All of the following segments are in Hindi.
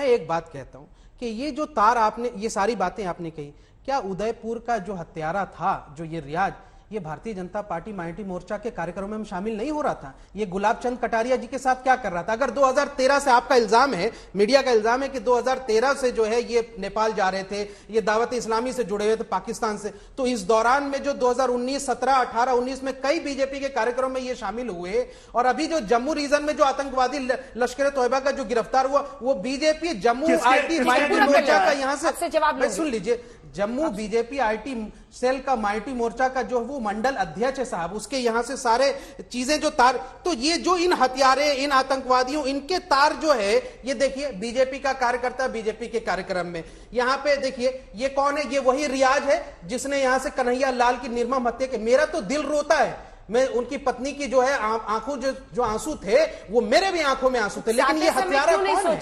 मैं एक बात कहता हूं कि ये जो तार आपने, ये सारी बातें आपने कही, क्या उदयपुर का जो हत्यारा था, जो ये रियाज, ये भारतीय जनता पार्टी माइनॉरिटी मोर्चा के कार्यक्रमों में शामिल नहीं हो रहा था? ये गुलाब चंद कटारिया जी के साथ क्या कर रहा था? अगर 2013 से आपका इल्जाम है, मीडिया का इल्जाम है कि 2013 से जो है ये नेपाल जा रहे थे, ये दावत इस्लामी से जुड़े हुए थे पाकिस्तान से, तो इस दौरान में जो 2019, 17, 18, 19 में कई बीजेपी के कार्यक्रम में ये शामिल हुए, और अभी जो जम्मू रीजन में जो आतंकवादी लश्कर तोयबा का जो गिरफ्तार हुआ, वो बीजेपी जम्मू आईटी माइनॉरिटी मोर्चा का, यहां से जवाब सुन लीजिए, जम्मू बीजेपी आईटी सेल का माइनॉरिटी मोर्चा का जो वो मंडल अध्यक्ष है साहब, उसके यहां से सारे चीजें जो तार, तो ये जो इन हथियारे, इन आतंकवादियों, इनके तार जो है, ये देखिए बीजेपी का कार्यकर्ता बीजेपी के कार्यक्रम में, यहां पे देखिए ये कौन है? ये वही रियाज है जिसने यहां से कन्हैया लाल की निर्मम हत्या की। मेरा तो दिल रोता है, मैं उनकी पत्नी की जो है आंखों जो आंसू थे, वो मेरे भी आंखों में आंसू थे, लेकिन ये हत्यारा कौन है?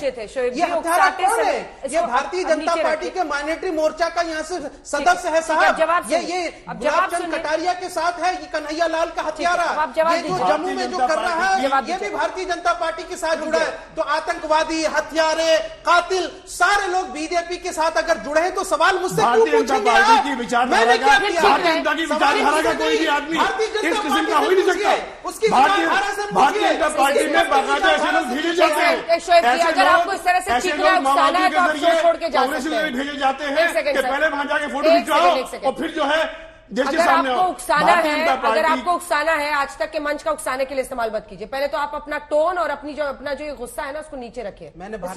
ये हत्यारा कौन है? ये भारतीय जनता पार्टी के माइनॉरिटी मोर्चा का यहाँ से सदस्य है साहब। ये गुलाब चंद कटारिया के साथ है, ये कन्हैया लाल का हत्यारा, ये जो जम्मू में जो कर रहा है, ये भी भारतीय जनता पार्टी के साथ जुड़ा है। तो आतंकवादी, हत्यारे, कातिल, सारे लोग बीजेपी के साथ अगर जुड़े हैं, तो सवाल मुझसे क्यों पूछेंगे? मैंने क्या किया? कोई भी आदमी भारतीय का हो ही नहीं सकता। उसकी भारतीय जनता पार्टी में बाकायदा ऐसे लोग भेजे जाते हैं। अगर आपको इस तरह से चीखना उकसाना है तो आप छोड़ के जा सकते हैं। भेजे जाते हैं कि पहले वहां जाके फोटो खिंचवाओ और फिर जो है अगर आपको उकसाना है, अगर आपको उकसाना है, आज तक के मंच का उकसाने के लिए इस्तेमाल मत कीजिए। पहले तो आप अपना टोन और अपना जो ये गुस्सा है ना, उसको नीचे रखिए। मैंने आराम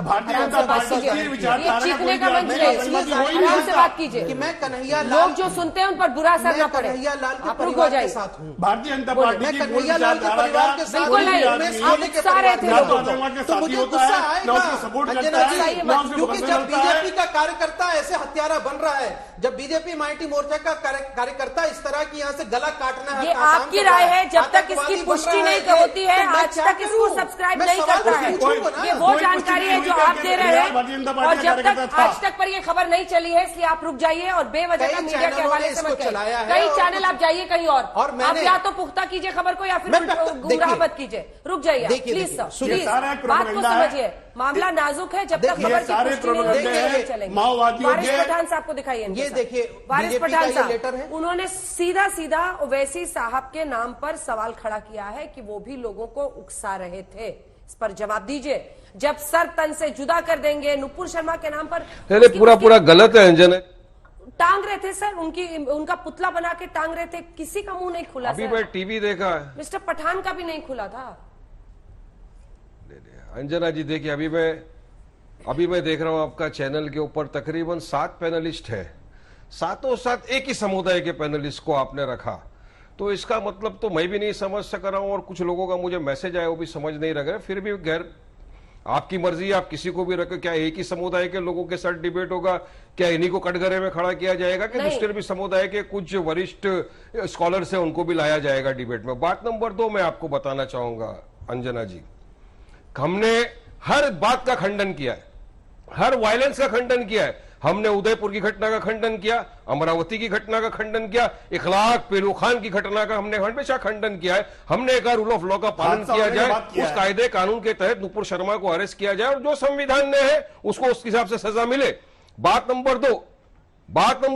भारतीय से बात कीजिए, ये चीखने का मंच नहीं, आराम से बात कीजिए कि मैं कन्हैया लोग जो सुनते हैं उन पर बुरा असर न पड़े। कन्हैया लाल के आप रुक हो परिवार के जाइए। साथ हूँ, भारतीय जनता पार्टी की कन्हैया लाल के परिवार के साथ बिल्कुल नहीं, आप उकसा रहे थे लोगों को, तो मुझे गुस्सा आएगा सपोर्ट, क्योंकि जब बीजेपी का कार्यकर्ता ऐसे हत्यारा बन रहा है, जब बीजेपी माइनॉरिटी मोर्चा का कार्यकर्ता इस तरह की यहाँ से गला काटना है, ये आपकी राय है। जब तक इसकी पुष्टि नहीं होती है, आज तक इसको सब्सक्राइब नहीं करता है। ये वो जानकारी है जो आप दे रहे हैं, और जब तक आज तक पर ये खबर नहीं चली है, इसलिए आप रुक जाइए और बेवजह का मीडिया के हवाले से मत करिए। कई चैनल आप जाइए कहीं और आप या तो पुख्ता कीजिए खबर को, या फिर गुमराह मत कीजिए। रुक जाइए प्लीज सर, प्लीज बात को समझिए। मामला नाजुक है, जब तक खबर की पुष्टि नहीं चलेगी। वारिस पठान साहब को दिखाइए। ये देखिए वारिस पठान साहब, उन्होंने सीधा सीधा ओवैसी साहब के नाम पर सवाल खड़ा किया है कि वो भी लोगों को उकसा रहे थे। इस पर जवाब दीजिए। जब सर तन से जुदा कर देंगे नुपुर शर्मा के नाम पर, पूरा गलत है। अंजन टांग रहे थे सर, उनका पुतला बना के टांग रहे थे, किसी का मुंह नहीं खुला। अभी मैं टीवी देखा है, मिस्टर पठान का भी नहीं खुला था। अंजना जी देखिए, अभी मैं देख रहा हूं आपका चैनल के ऊपर तकरीबन 7 पैनलिस्ट हैं, सातों साथ एक ही समुदाय के पैनलिस्ट को आपने रखा। तो इसका मतलब तो मैं भी नहीं समझ सक रहा हूं, और कुछ लोगों का मुझे मैसेज आया वो भी समझ नहीं रह गए। फिर भी गैर आपकी मर्जी, आप किसी को भी रखें। क्या एक ही समुदाय के लोगों के साथ डिबेट होगा? क्या इन्हीं को कटघरे में खड़ा किया जाएगा कि दूसरे भी समुदाय के कुछ वरिष्ठ स्कॉलर्स हैं उनको भी लाया जाएगा डिबेट में? बात नंबर 2 मैं आपको बताना चाहूंगा अंजना जी, हमने हर बात का खंडन किया है, हर वायलेंस का खंडन किया है। हमने उदयपुर की घटना का खंडन किया, अमरावती की घटना का खंडन किया, इखलाक पेरू खान की घटना का हमने हमेशा खंडन किया है। हमने एक रूल ऑफ लॉ का पालन किया जाए, उस कायदे कानून के तहत नुपुर शर्मा को अरेस्ट किया जाए, और जो संविधान ने है उसको उस हिसाब से सजा मिले। बात नंबर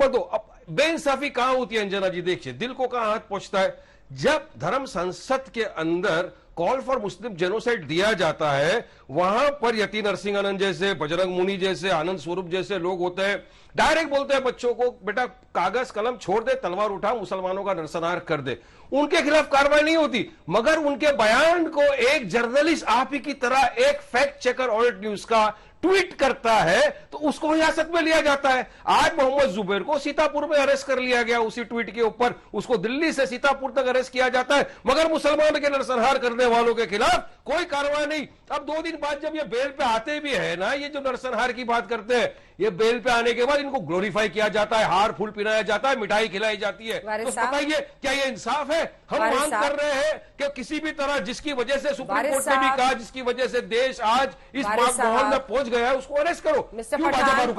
दो, अब बेइंसाफी कहां होती है अंजना जी? देखिए दिल को कहां हाथ पहुंचता है, जब धर्म संसद के अंदर कॉल फॉर मुस्लिम जेनोसाइड दिया जाता है, वहां पर यति नरसिंह आनंद जैसे, बजरंग मुनि जैसे, आनंद स्वरूप जैसे लोग होते हैं, डायरेक्ट बोलते हैं बच्चों को बेटा कागज कलम छोड़ दे, तलवार उठा, मुसलमानों का नरसंहार कर दे। उनके खिलाफ कार्रवाई नहीं होती, मगर उनके बयान को एक जर्नलिस्ट आप ही की तरह एक फैक्ट चेकर ऑल्ट न्यूज का ट्वीट करता है तो उसको हिरासत में लिया जाता है। आज मोहम्मद जुबैर को सीतापुर में अरेस्ट कर लिया गया, उसी ट्वीट के ऊपर उसको दिल्ली से सीतापुर तक अरेस्ट किया जाता है, मगर मुसलमान के नरसंहार करने वालों के खिलाफ कोई कार्रवाई नहीं। अब 2 दिन बाद जब ये बेल पे आते भी है ना, ये जो नरसंहार की बात करते हैं, ये बेल पे आने के बाद इनको ग्लोरीफाई किया जाता है, हार फूल पिलाया जाता है, मिठाई खिलाई जाती है। तो बताइए क्या ये इंसाफ है? हम मांग कर रहे हैं कि किसी भी तरह, जिसकी वजह से सुप्रीम कोर्ट ने भी कहा, जिसकी वजह से देश आज इस माहौल में पहुंच गया है, उसको अरेस्ट करो। मिस्टर पठान,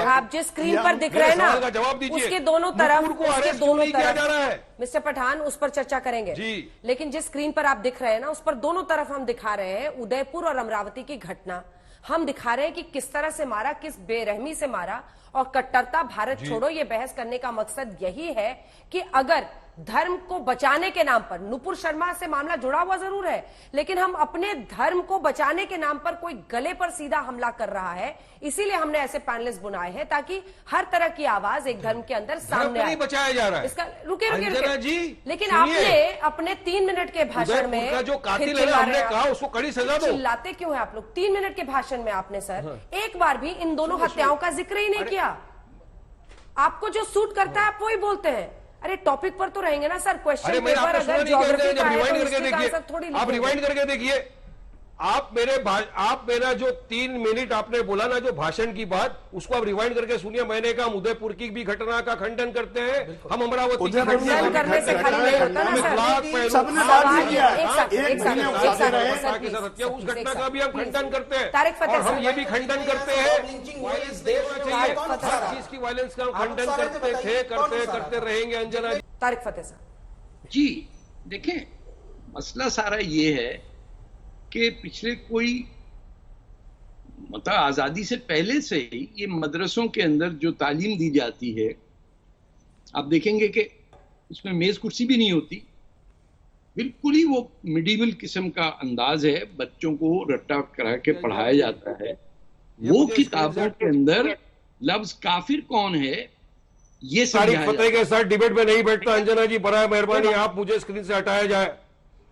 आप जिस स्क्रीन पर दिख रहे हैं ना, जवाब दीजिए, उसके दोनों तरफ किया जा रहा है। मिस्टर पठान, उस पर चर्चा करेंगे जी, लेकिन जिस स्क्रीन पर आप दिख रहे हैं ना, उस पर दोनों तरफ हम दिखा रहे हैं उदयपुर और अमरावती की घटना। हम दिखा रहे हैं कि किस तरह से मारा, किस बेरहमी से मारा। और कट्टरता भारत छोड़ो ये बहस करने का मकसद यही है कि अगर धर्म को बचाने के नाम पर, नुपुर शर्मा से मामला जुड़ा हुआ जरूर है, लेकिन हम अपने धर्म को बचाने के नाम पर कोई गले पर सीधा हमला कर रहा है, इसीलिए हमने ऐसे पैनलिस्ट बुलाए हैं ताकि हर तरह की आवाज एक धर्म के अंदर सामने आए। बचाया जा रहा है इसका रुके जी, लेकिन आपने अपने 3 मिनट के भाषण में जो कातिल है हमने कहा उसको कड़ी सजा दो। चिल्लाते क्यों है आप लोग? 3 मिनट के भाषण में आपने सर एक बार भी इन दोनों हत्याओं का जिक्र ही नहीं किया। आपको जो सूट करता है आप वही बोलते हैं। अरे टॉपिक पर तो रहेंगे ना सर। क्वेश्चन पेपर अगर ज्योग्राफी का है तो इसके आंसर थोड़ी आप रिवाइंड करके देखिए। आप मेरा जो 3 मिनट आपने बोला ना जो भाषण की बात, उसको आप रिवाइंड करके सुनिए। मैंने कहा हम उदयपुर की भी घटना का खंडन करते हैं, हम अमरावती की खंडन करने से खाली नहीं होता ना सर। सबने बात नहीं किया। उस घटना का भी हम खंडन करते हैं तारिक फतेह और हम ये भी खंडन करते हैं हर चीज की वायलेंस का हम खंडन करते थे, करते रहेंगे। अंजना तारिक फतेह साहब जी देखें, मसला सारा ये है कि पिछले कोई मतलब आजादी से पहले से ही ये मदरसों के अंदर जो तालीम दी जाती है, आप देखेंगे कि उसमें मेज कुर्सी भी नहीं होती, बिल्कुल ही वो मिडिवल किस्म का अंदाज है। बच्चों को रट्टा करा के पढ़ाया जाता है। वो किताबों के अंदर लफ्ज काफिर कौन है ये तारिक फतेह के साथ डिबेट में नहीं बैठता। अंजना जी बराए मेहरबानी आप मुझे स्क्रीन से हटाया जाए।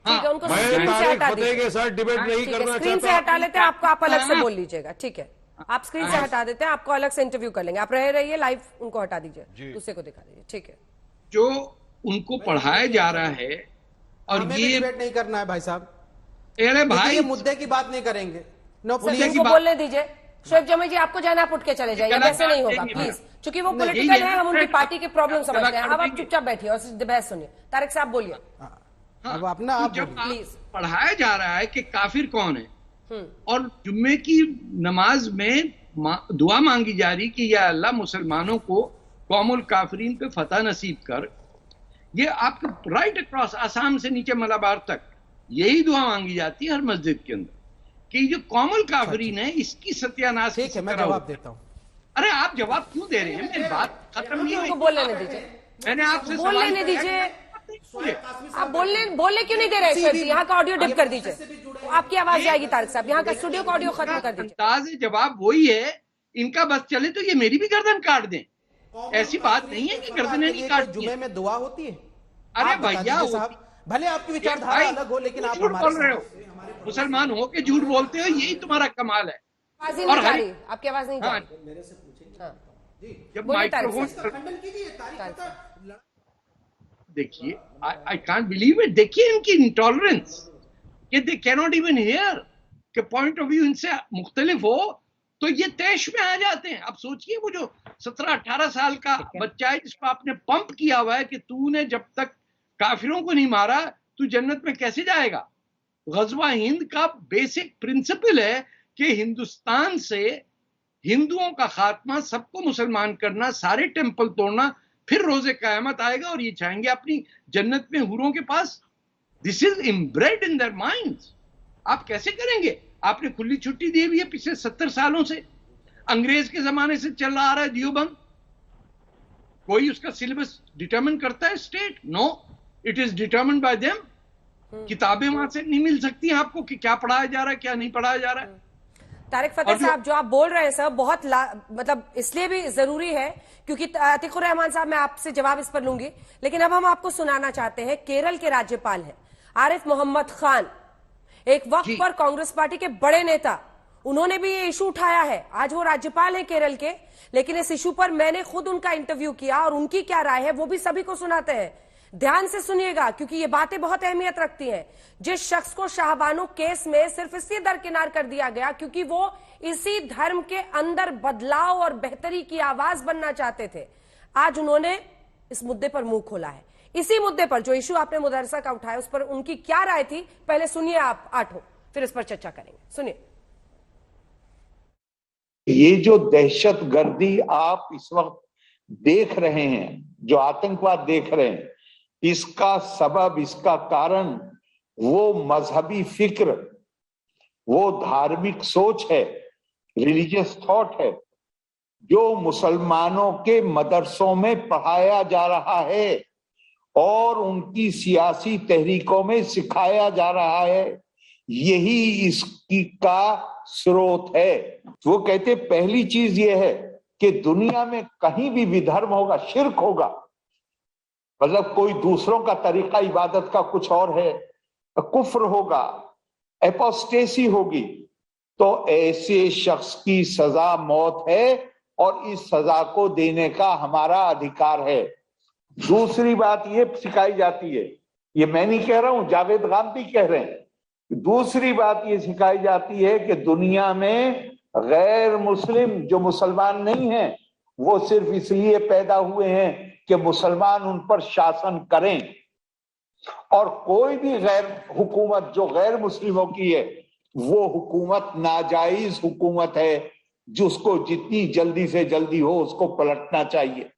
ठीक है, उनको मैं स्क्रीन से तारिक हटा फतेह दीजिए। के साथ डिबेट नहीं करना स्क्रीन से चाहता। हटा लेते हैं आपको, आप अलग से बोल लीजिएगा। ठीक है, आप स्क्रीन से हटा देते हैं, आपको अलग से इंटरव्यू कर लेंगे। आप रहिए लाइव, उनको हटा दीजिए, दूसरे को दिखा दीजिए। ठीक है, जो उनको पढ़ाया जा रहा है और हमें ये भी डिबेट नहीं करना है भाई साहब। अरे भाई ये मुद्दे की बात नहीं करेंगे। नो सर प्लीज उनको बोलने दीजिए। शोएब जमी जी आपको जाना, आप उठ के चले जाइए, वैसे नहीं होगा प्लीज, क्योंकि वो पॉलिटिकल है, हम उनकी पार्टी के प्रॉब्लम समझते हैं। अब आप चुपचाप बैठिए और बहस सुनिए। तारिक साहब बोलिए अब अपना आप जब प्लीज। पढ़ाया जा रहा है कि काफिर कौन है और जुम्मे की नमाज में दुआ मांगी जा रही कि या अल्लाह मुसलमानों को कौमुल काफिरीन पे फतह नसीब कर, ये आपको राइट अक्रॉस आसाम से नीचे मलाबार तक यही दुआ मांगी जाती है हर मस्जिद के अंदर कि जो कौमुल काफिरीन है इसकी सत्यानाश। ठीक है, मैं जवाब देता हूँ। अरे आप जवाब क्यों दे रहे हैं? मेरी बात खत्म नहीं हुई। बोल लेने दीजिए, मैंने आपसे बोल लेने दीजिए। आप बोलने क्यों नहीं दे रहे सर? यहाँ का ऑडियो डिप कर दीजिए, आपकी आवाज जाएगी। तारिक साहब यहाँ का स्टूडियो का ऑडियो खत्म कर दीजिए। अंदाज जवाब वही है, इनका बस चले तो ये मेरी भी गर्दन काट दें। ऐसी बात नहीं है कि गर्दनें नहीं काटती। जुमे में दुआ होती है? अरे भैया साहब, भले आपकी विचारधारा अलग हो, लेकिन आप झूठ बोल रहे हो। मुसलमान हो के झूठ बोलते हो, यही तुम्हारा कमाल है। आवाज ही नहीं जा रही, आपकी आवाज नहीं जा रही। मेरे से पूछेंगे जब बोलिए तारिक माइक्रोफोन खंडन कीजिए। तारिक देखिए, आई कांट बिलीव इट। देखिए इनकी इंटॉलरेंस कि they can not even here के पॉइंट ऑफ व्यू इनसे मुख्तलिफ हो तो ये तैश में आ जाते हैं। आप सोचिए वो जो 17-18 साल का बच्चा है जिसको आपने पंप किया हुआ है कि तूने जब तक काफिरों को नहीं मारा तू जन्नत में कैसे जाएगा। गजवा हिंद का बेसिक प्रिंसिपल है कि हिंदुस्तान से हिंदुओं का खात्मा, सबको मुसलमान करना, सारे टेंपल तोड़ना, फिर रोजे कयामत आएगा और ये चाहेंगे अपनी जन्नत में हूरों के पास। This is inbred in their minds. आप कैसे करेंगे? आपने खुली छुट्टी दी हुई है पिछले 70 सालों से, अंग्रेज के जमाने से चल रहा है दियोबंद। कोई उसका सिलेबस डिटरमिन करता है state? No, it is determined by them. किताबें वहां से नहीं मिल सकती हैं आपको कि क्या पढ़ाया जा रहा है क्या नहीं पढ़ाया जा रहा है। तारिक फतेह साहब जो आप बोल रहे हैं सर बहुत मतलब इसलिए भी जरूरी है क्योंकि अतीकुर रहमान साहब मैं आपसे जवाब इस पर लूंगी, लेकिन अब हम आपको सुनाना चाहते हैं। केरल के राज्यपाल हैं आरिफ मोहम्मद खान, एक वक्त पर कांग्रेस पार्टी के बड़े नेता, उन्होंने भी ये इशू उठाया है। आज वो राज्यपाल हैं केरल के, लेकिन इस इशू पर मैंने खुद उनका इंटरव्यू किया और उनकी क्या राय है वो भी सभी को सुनाते हैं। ध्यान से सुनिएगा क्योंकि ये बातें बहुत अहमियत रखती हैं। जिस शख्स को शाहबानो केस में सिर्फ इसलिए दरकिनार कर दिया गया क्योंकि वो इसी धर्म के अंदर बदलाव और बेहतरी की आवाज बनना चाहते थे, आज उन्होंने इस मुद्दे पर मुंह खोला है। इसी मुद्दे पर जो इशू आपने मदरसा का उठाया उस पर उनकी क्या राय थी, पहले सुनिए आप आठों, फिर इस पर चर्चा करेंगे। सुनिए। ये जो दहशत गर्दी आप इस वक्त देख रहे हैं, जो आतंकवाद देख रहे हैं, इसका सबब, इसका कारण वो मजहबी फिक्र, वो धार्मिक सोच है रिलीजियस थॉट है जो मुसलमानों के मदरसों में पढ़ाया जा रहा है और उनकी सियासी तहरीकों में सिखाया जा रहा है, यही इसकी का स्रोत है। वो कहते पहली चीज ये है कि दुनिया में कहीं भी विधर्म होगा, शिर्क होगा, मतलब कोई दूसरों का तरीका इबादत का कुछ और है, कुफ्र होगा, एपोस्टेसी होगी, तो ऐसे शख्स की सजा मौत है और इस सजा को देने का हमारा अधिकार है। दूसरी बात ये सिखाई जाती है, ये मैं नहीं कह रहा हूं, जावेद गांधी कह रहे हैं, दूसरी बात ये सिखाई जाती है कि दुनिया में गैर मुस्लिम जो मुसलमान नहीं है वो सिर्फ इसलिए पैदा हुए हैं कि मुसलमान उन पर शासन करें, और कोई भी गैर हुकूमत जो गैर मुस्लिमों की है वो हुकूमत नाजायज हुकूमत है, जिसको जितनी जल्दी से जल्दी हो उसको पलटना चाहिए।